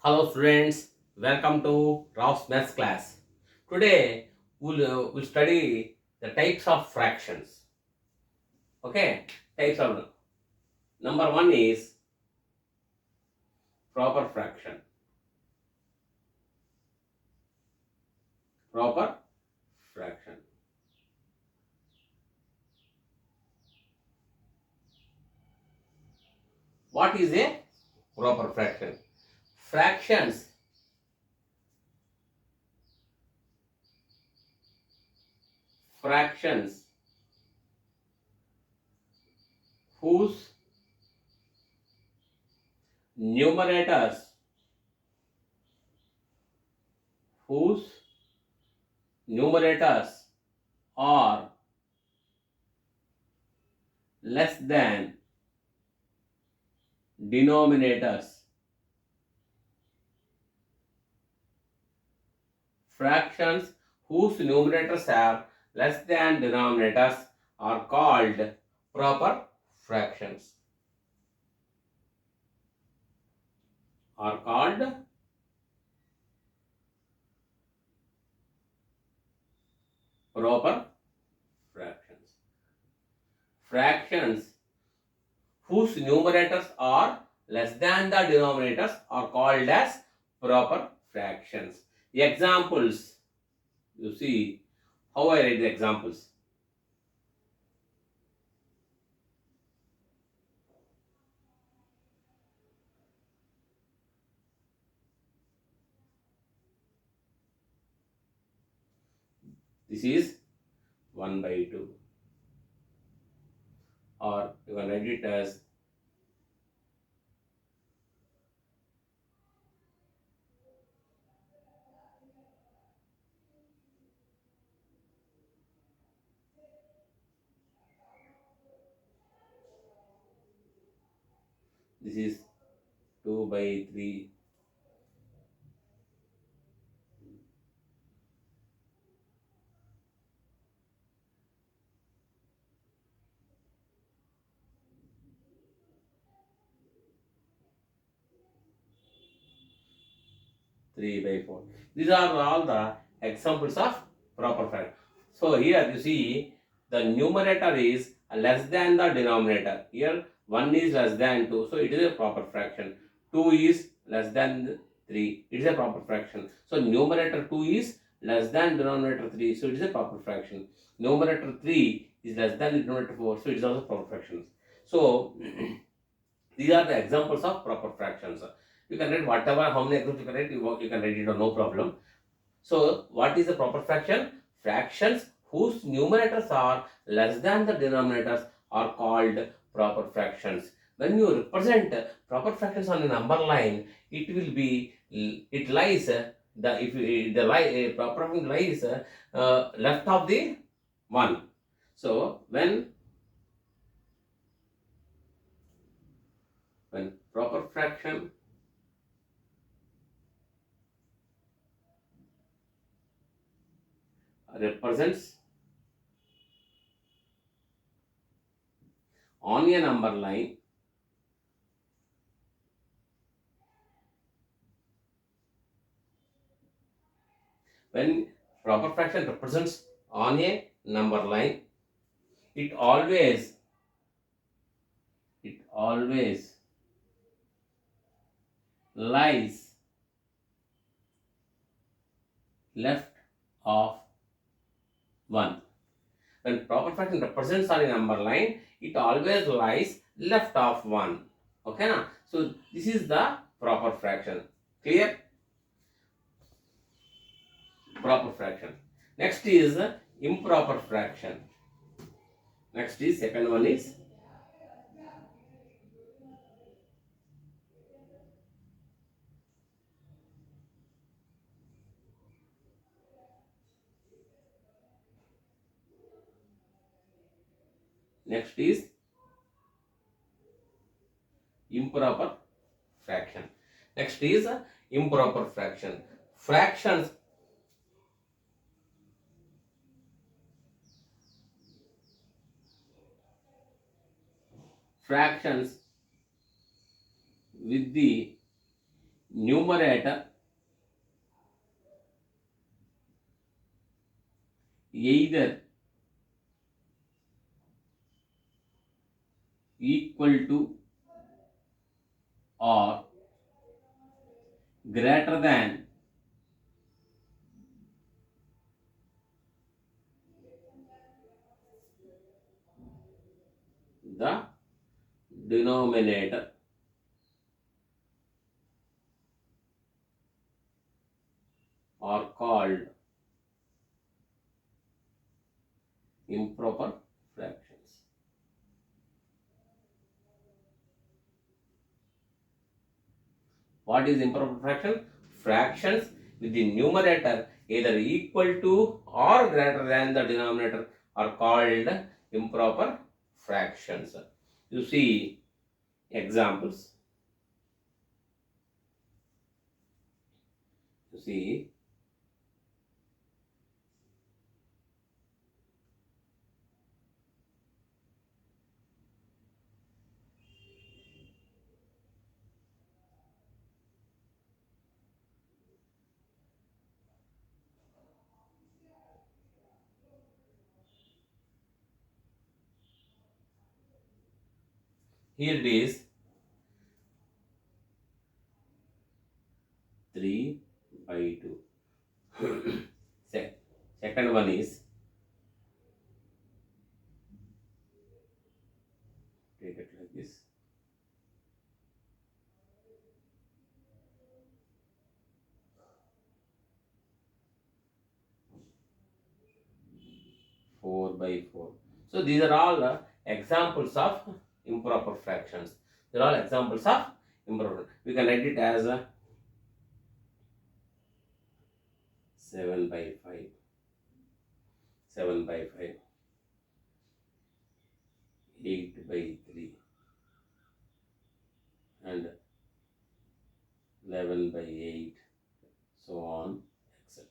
Hello students, welcome to RAO'S maths class. Today we'll study the types of fractions. Okay, types of number one is proper fraction. Proper fraction. What is a proper fraction? Fractions. Fractions whose numerators whose numerators are less than denominators. Fractions whose numerators are less than denominators are called proper fractions. Are called proper fractions. Fractions whose numerators are less than the denominators are called as proper fractions. Examples. You see how I write the examples. This is 1 by 2, or you can write it as this is 2 by 3, 3 by 4. These are all the examples of proper fraction. So here you see the numerator is less than the denominator. Here 1 is less than 2, so it is a proper fraction. 2 is less than 3, it is a proper fraction. So numerator 2 is less than denominator 3, so it is a proper fraction. Numerator 3 is less than denominator 4, so it is also proper fractions. So these are the examples of proper fractions. You can write whatever, how many examples you can write, you can write it on no problem. So what is a proper fraction? Fractions whose numerators are less than the denominators are called proper fractions. When you represent proper fractions on a number line, it will be, it lies, the if the proper fraction lies left of the 1. So when proper fraction represents on a number line, when proper fraction represents on a number line, it always lies left of 1. When proper fraction represents on a number line, it always lies left of 1. Okay na? So this is the proper fraction. Clear? Proper fraction. Next is improper fraction. Next is, second one is next is improper fraction. Next is improper fraction. Fractions fractions with the numerator either equal to or greater than the denominator are called improper fractions. What is improper fraction? Fractions with the numerator either equal to or greater than the denominator are called improper fractions. You see examples. You see, here it is 3 by 2. Second one is, take it like this, 4 by 4. So these are all examples of improper fractions. They are all examples of improper. We can write it as 7 by 5, 7 by 5, 8 by 3, and 11 by 8, so on, etc.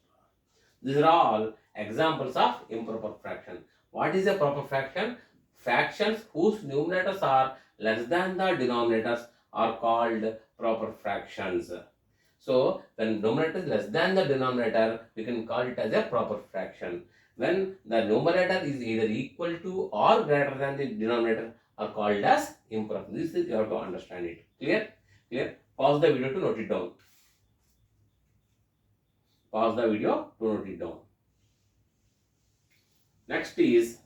These are all examples of improper fraction. What is a proper fraction? Fractions whose numerators are less than the denominators are called proper fractions. So when numerator is less than the denominator, we can call it as a proper fraction. When the numerator is either equal to or greater than the denominator are called as improper. This is, you have to understand it. Clear? Clear? Pause the video to note it down. Pause the video to note it down. Next is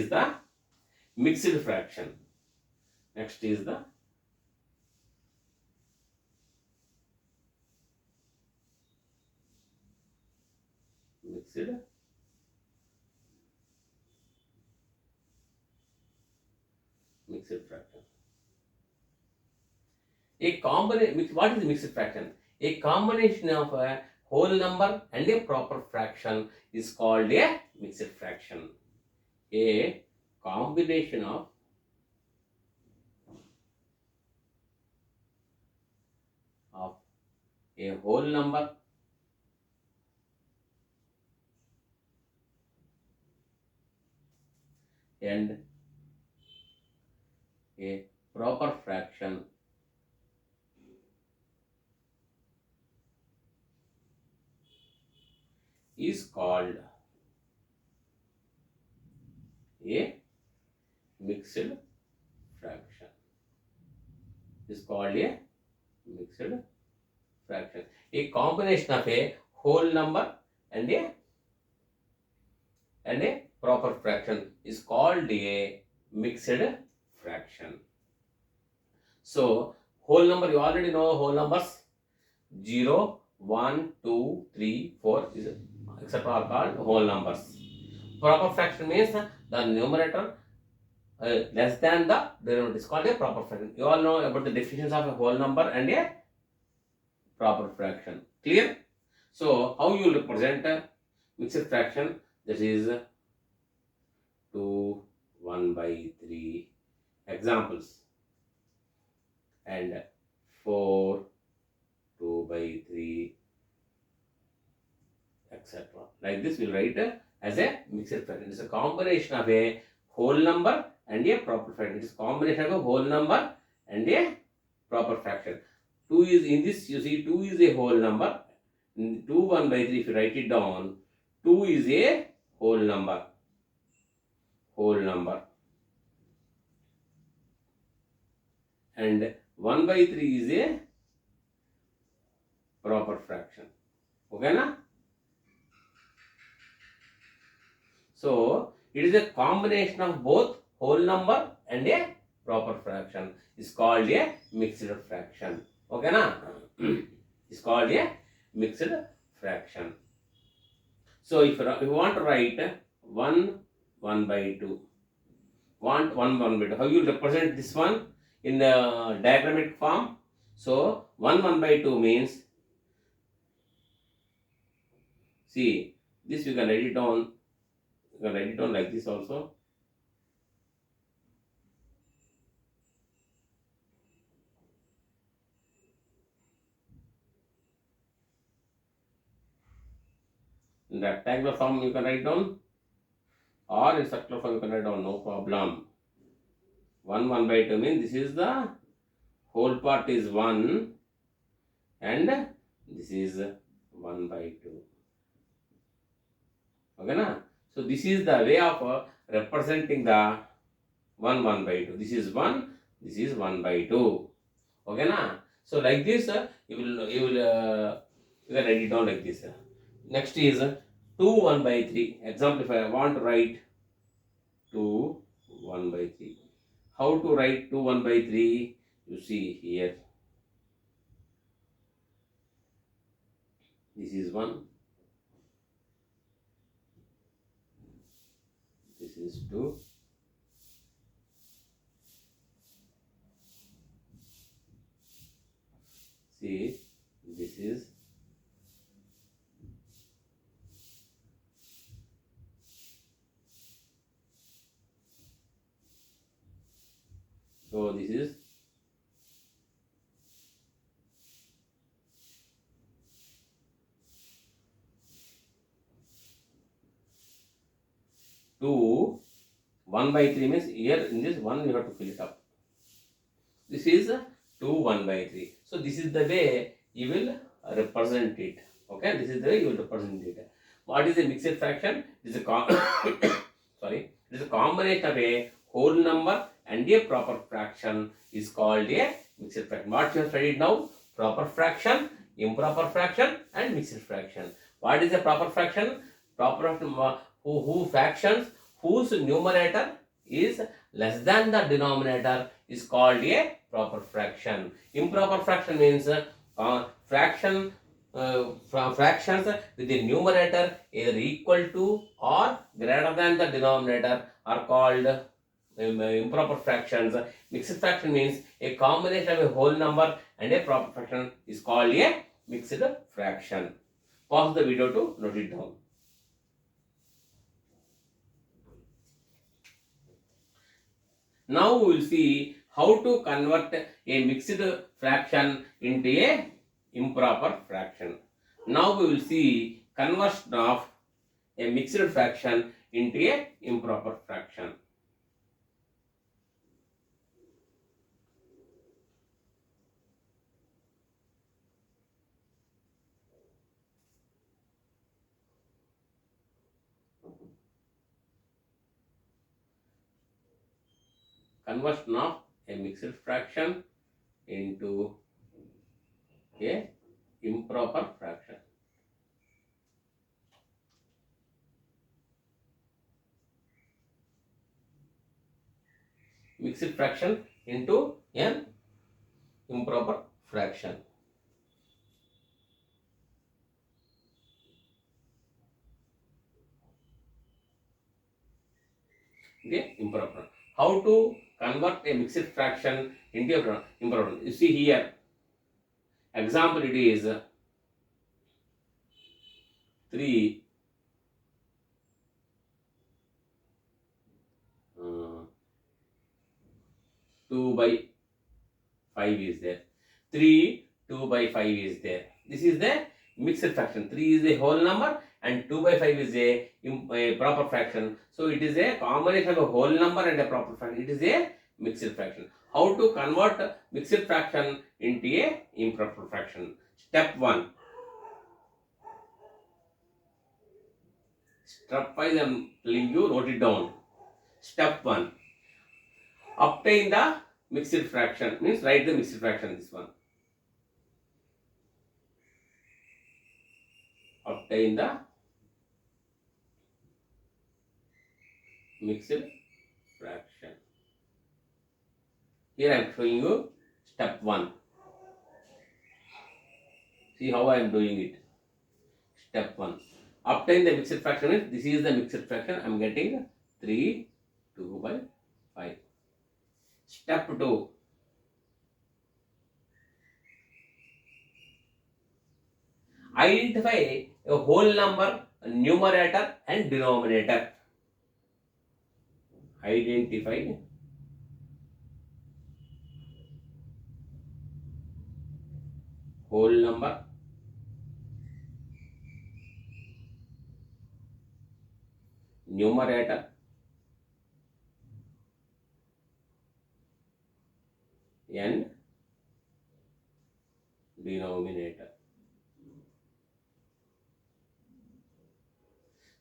the mixed fraction. Next is the mixed fraction. A combination. What is mixed fraction? A combination of a whole number and a proper fraction is called a mixed fraction. A combination of a whole number and a proper fraction is called a mixed fraction. Is called a mixed fraction. A combination of a whole number and a proper fraction is called a mixed fraction. So whole number, you already know whole numbers 0, 1, 2, 3, 4 is etc. are called whole numbers. Proper fraction means the numerator less than the denominator is called a proper fraction. You all know about the definitions of a whole number and a proper fraction. Clear? So how you will represent a mixed fraction? That is 2, 1 by 3 examples, and 4, 2 by 3, etc. Like this, we'll write as a mixed fraction. It is a combination of a whole number and a proper fraction. It is a combination of a whole number and a proper fraction. 2 is in this, you see, 2 is a whole number. 2 1 by 3, if you write it down, 2 is a whole number. And 1 by 3 is a proper fraction. Okay, na? So, it is a combination of both whole number and a proper fraction. It's called a mixed fraction. Okay, na? It's called a mixed fraction. So, if you want to write 1 by 2, want 1 by 2, how you represent this one in the diagrammatic form? So, 1 by 2 means, see, this you can write it down. You can write it down like this also. In rectangular form you can write down, or in circular form you can write down, no problem. 1 by 2 means this is the whole part is 1 and this is 1 by 2. Okay, na? So this is the way of representing the 1 by 2. This is 1, this is 1 by 2. Okay, na? So like this, you can write it down like this. Next is 2 1 by 3. Example, if I want to write 2 1 by 3. How to write 2 1 by 3? You see here. This is 1. This is 2. See, this is so this is 2 1 by 3 means here in this 1 you have to fill it up. This is 2 1 by 3. So this is the way you will represent it. Okay, this is the way you will represent it. What is a mixed fraction? It is a sorry, it is a combination of a whole number and a proper fraction is called a mixed fraction. What you have studied now? Proper fraction, improper fraction, and mixed fraction. What is a proper fraction? Proper who fractions whose numerator is less than the denominator is called a proper fraction. Improper fraction means fractions with the numerator either equal to or greater than the denominator are called improper fractions. Mixed fraction means a combination of a whole number and a proper fraction is called a mixed fraction. Pause the video to note it down. Now we will see how to convert a mixed fraction into a improper fraction. Now we will see conversion of a mixed fraction into a improper fraction. Conversion of a mixed fraction into a improper fraction. Mixed fraction into an improper fraction. Okay, improper. How to convert a mixed fraction into a improper? You see here, example it is 3 2 by 5 is there. 3 2 by 5 is there. This is the mixed fraction. 3 is a whole number and 2 by 5 is a proper fraction. So it is a combination of a whole number and a proper fraction. It is a mixed fraction. How to convert mixed fraction into a improper fraction? Step 1. Step 5 I am telling you, note it down. Step 1. Obtain the mixed fraction, means write the mixed fraction, this one. Obtain the mixed fraction. Here I am showing you step 1. See how I am doing it. Step 1. Obtain the mixed fraction means this is the mixed fraction. I am getting 3, 2 by 5. Step 2. Identify a whole number, numerator and denominator. Identify whole number, numerator and denominator.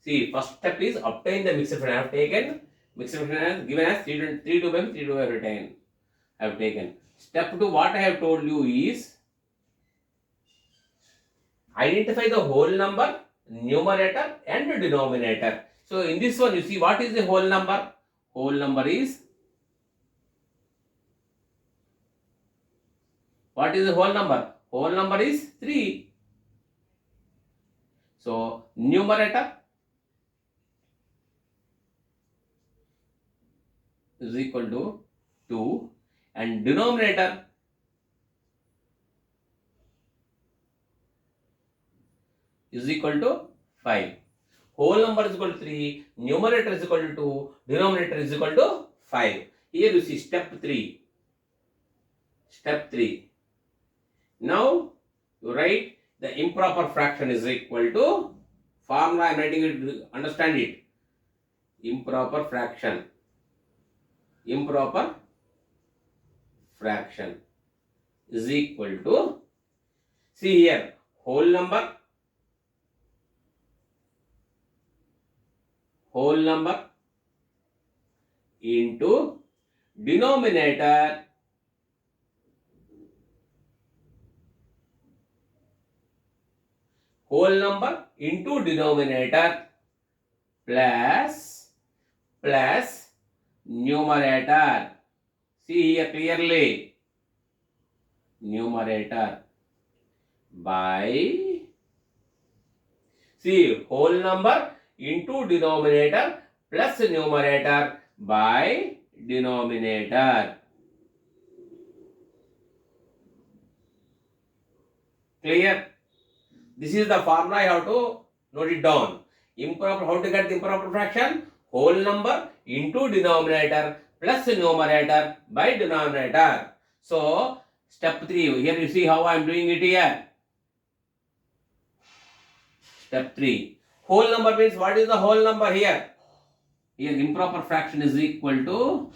See, first step is obtain the mixed fraction. I have taken mixed fraction as given as 3 2 by 3 2 by 10. I have taken. Step 2, what I have told you is identify the whole number, numerator and denominator. So in this one, you see what is the whole number? Whole number is, what is the whole number? Whole number is 3. So numerator is equal to 2 and denominator is equal to 5. Whole number is equal to 3, numerator is equal to 2, denominator is equal to 5. Here you see step 3. Step 3. Now you write the improper fraction is equal to formula. I am writing it, understand it. Improper fraction. Improper fraction is equal to, see here, whole number into denominator whole number into denominator plus numerator. See here clearly, numerator by, see, whole number into denominator plus numerator by denominator. Clear? This is the formula. I have to note it down. Improper, how to get the improper fraction? Whole number into denominator plus numerator by denominator. So step 3, here you see how I am doing it here. Step 3. Whole number means what is the whole number here? Here improper fraction is equal to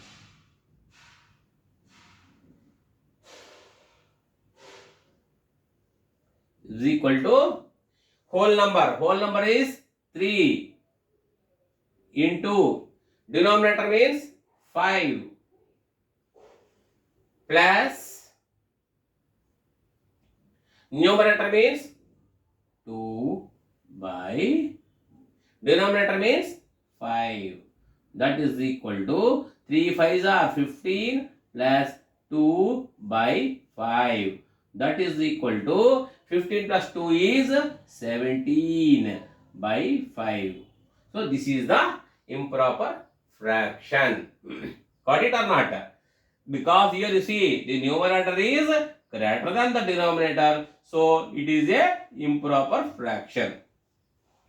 whole number. Whole number is 3 into denominator means 5 plus numerator means 2 by denominator means 5. That is equal to 3 5s are 15 plus 2 by 5. That is equal to 15 plus 2 is 17 by 5. So this is the improper fraction. Got it or not? Because here you see the numerator is greater than the denominator, so it is a improper fraction.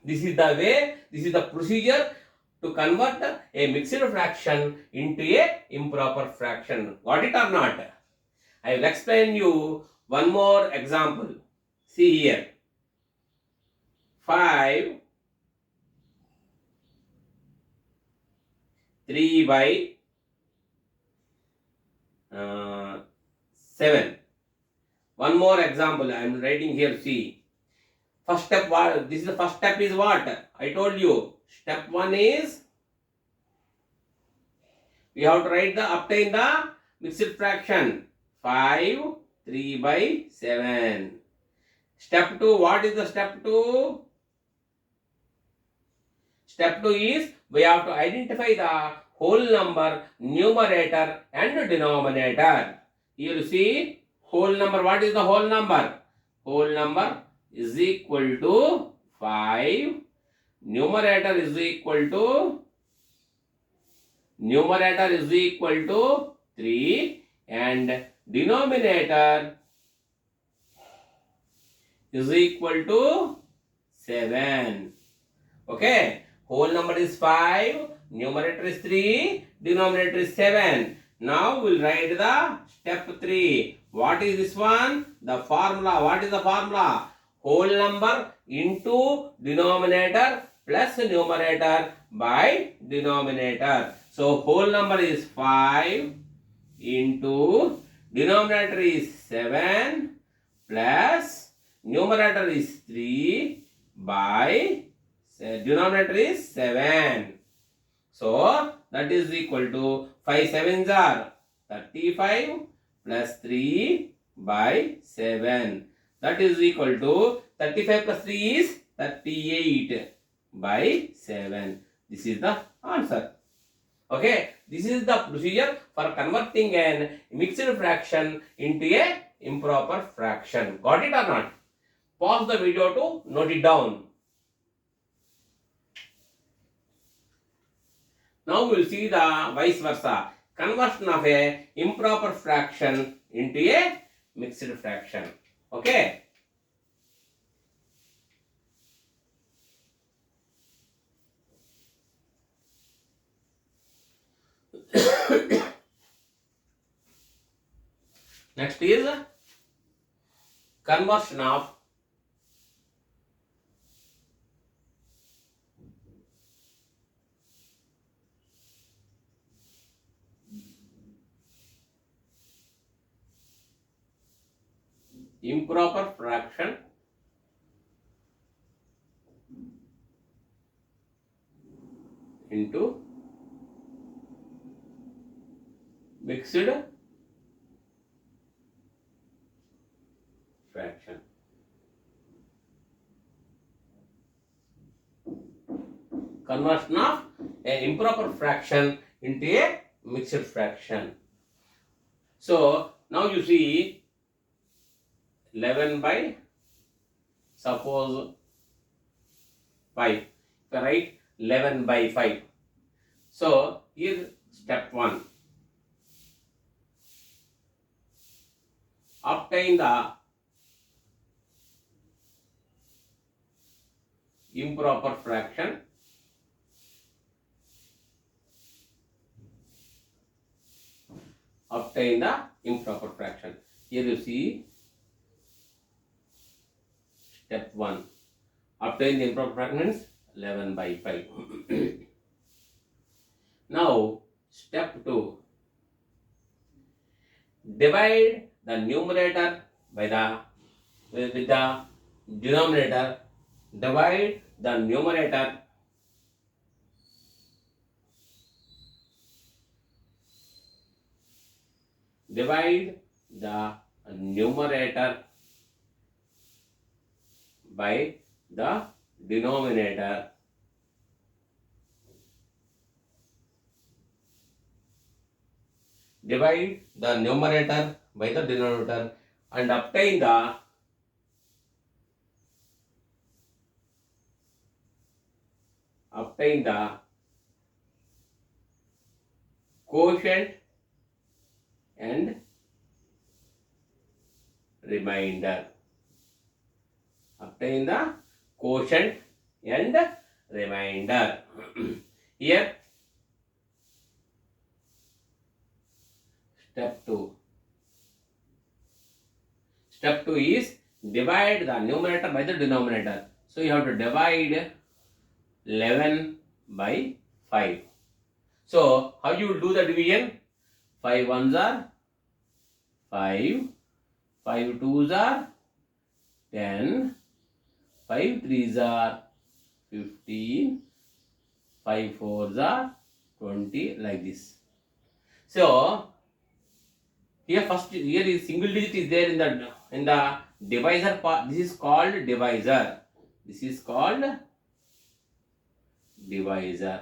This is the way, this is the procedure to convert a mixed fraction into a improper fraction. Got it or not? I will explain you one more example. See here. 5 3 by 7. One more example I am writing here. See. First step, what? This is the first step is what? I told you. Step 1 is we have to write the obtain the mixed fraction. 5 3 by 7. Step 2, what is the step 2? Step 2 is we have to identify the whole number, numerator and denominator. Here you see whole number. What is the whole number? Whole number is equal to 5. Numerator is equal to 3 and denominator is equal to 7. Okay. Whole number is 5, numerator is 3, denominator is 7. Now we'll write the step 3. What is this one? The formula. What is the formula? Whole number into denominator plus numerator by denominator. So whole number is 5 into denominator is 7 plus numerator is 3 by denominator is 7. So that is equal to 5 sevens are 35 plus 3 by 7. That is equal to 35 plus 3 is 38 by 7. This is the answer. Okay, this is the procedure for converting an mixed fraction into a improper fraction. Got it or not? Pause the video to note it down. Now we will see the vice versa. Conversion of a improper fraction into a mixed fraction. Okay. Next is conversion of improper fraction into mixed fraction. Conversion of an improper fraction into a mixed fraction. So now you see 11 by suppose 5. If I write 11 by 5. So here step 1. Obtain the improper fraction Here you see step 1. Obtain the improper fraction means 11 by 5. Now step 2. Divide the numerator by with the denominator. Divide the numerator by the denominator. Divide the numerator by the denominator and obtain the quotient and remainder. Obtain the quotient and remainder. Here step 2. Step 2 is divide the numerator by the denominator. So you have to divide 11 by 5. So how you will do the division? 5 ones are 5, 5 twos are 10, 5 threes are 15, 5 fours are 20, like this. So here is single digit is there in the divisor part. This is called divisor. This is called divisor.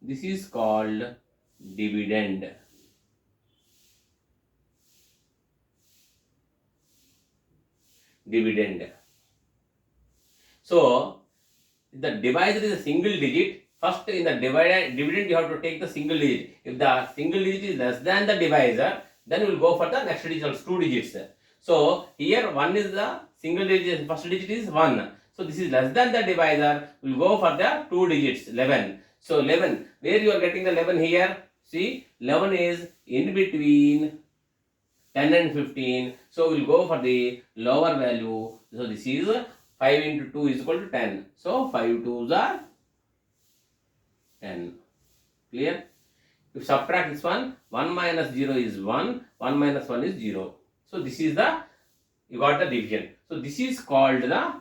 This is called dividend. Dividend. So the divisor is a single digit. First in the dividend you have to take the single digit. If the single digit is less than the divisor, then we will go for the next digit, 2 digits. So here 1 is the single digit, first digit is 1. So this is less than the divisor, we will go for the 2 digits, 11. So 11, where you are getting the 11 here? See, 11 is in between 10 and 15. So we will go for the lower value. So this is 5 into 2 is equal to 10. So 5 twos are 10. Clear? If you subtract this one, 1 minus 0 is 1, 1 minus 1 is 0. So this is the, you got the division. So this is called the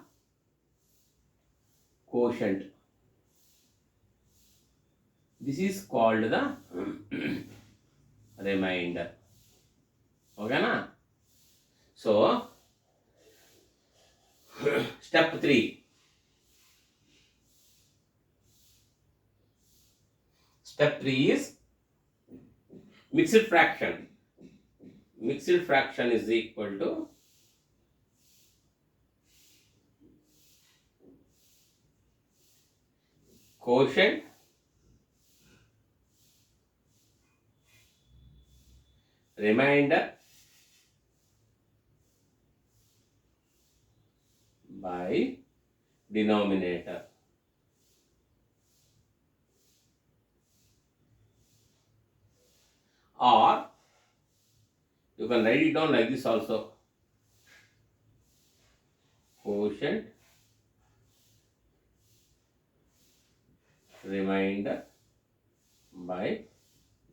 quotient. This is called the remainder. Okay na? So step 3. Step 3 is mixed fraction. Mixed fraction is equal to quotient remainder by denominator. Or you can write it down like this also. Quotient remainder by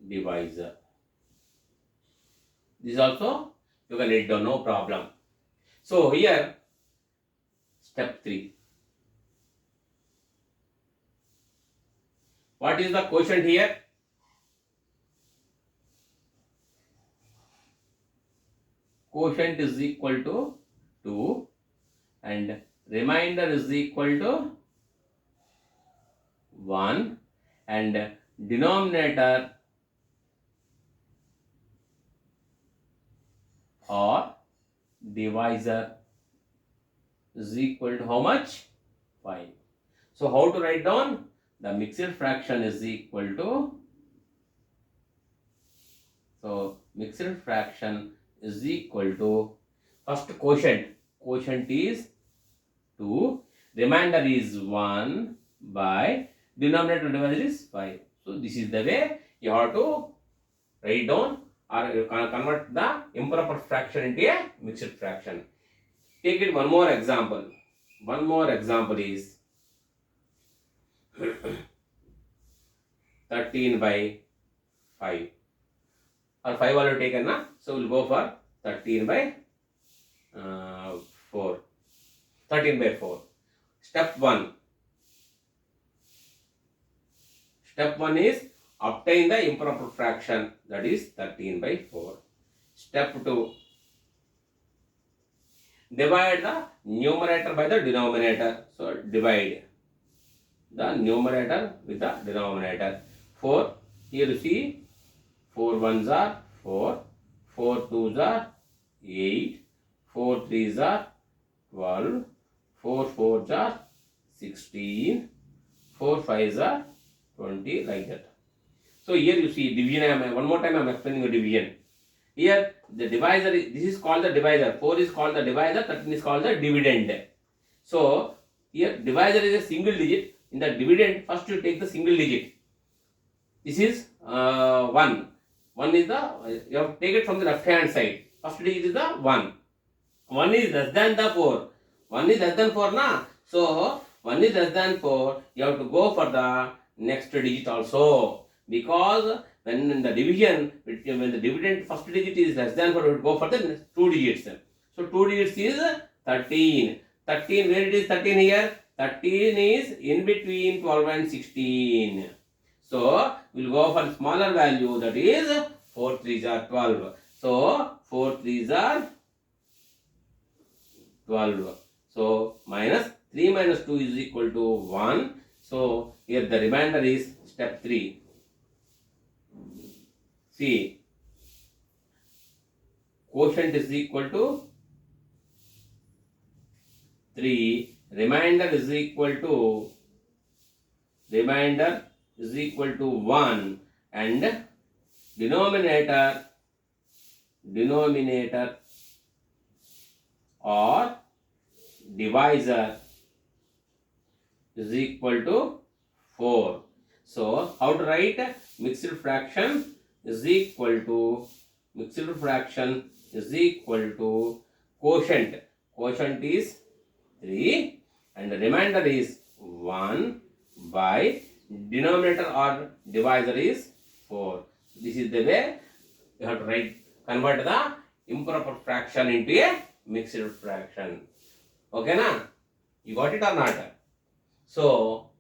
divisor. This also you can write down, no problem. So here step 3. What is the quotient here? Quotient is equal to 2 and remainder is equal to 1 and denominator or divisor is equal to how much? 5. So how to write down? The mixed fraction is equal to, so mixed fraction is equal to, first quotient is 2, remainder is 1 by denominator divisor is 5. So this is the way you have to write down or you can convert the improper fraction into a mixed fraction. Take it one more example. One more example is 13 by 5. Or 5 already taken, na? So we'll go for 13 by 4. 13 by 4. Step 1. Step 1 is obtain the improper fraction, that is 13 by 4. Step 2. Divide the numerator by the denominator. So divide the numerator with the denominator. 4. Here you see 4 ones are 4, 4 twos are 8, 4 threes are 12, 4 fours are 16, 4 fives are 20, like that. So here you see division. One more time I am explaining the division. Here the divisor is, this is called the divisor. 4 is called the divisor, 13 is called the dividend. So here divisor is a single digit. In the dividend, first you take the single digit. This is 1. 1 is the, you have to take it from the left hand side. First digit is the 1. 1 is less than the 4. 1 is less than 4, na? So 1 is less than 4. You have to go for the next digit also. Because when the division, when the dividend first digit is less than 4, we will go for the 2 digits. So 2 digits is 13. 13, where it is 13 here? 13 is in between 12 and 16. So we'll go for smaller value, that is 4 3s are 12. So 4 3s are 12. So minus 3 minus 2 is equal to 1. So here the remainder is step 3. See, quotient is equal to 3. Remainder is equal to 1, and denominator or divisor is equal to 4. So how to write? Mixed fraction is equal to quotient. Quotient is 3 and the remainder is 1 by denominator or divisor is 4. This is the way you have to convert the improper fraction into a mixed fraction. Okay na? You got it or not? So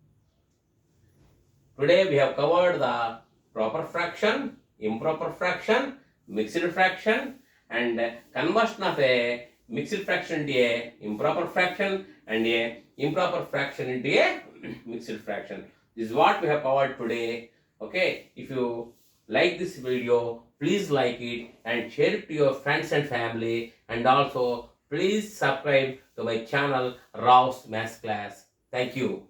today we have covered the proper fraction, improper fraction, mixed fraction, and conversion of a mixed fraction into a improper fraction and a improper fraction into a mixed fraction. This is what we have covered today. Okay, if you like this video, please like it and share it to your friends and family, and also please subscribe to my channel RAO'S Maths Class. Thank you.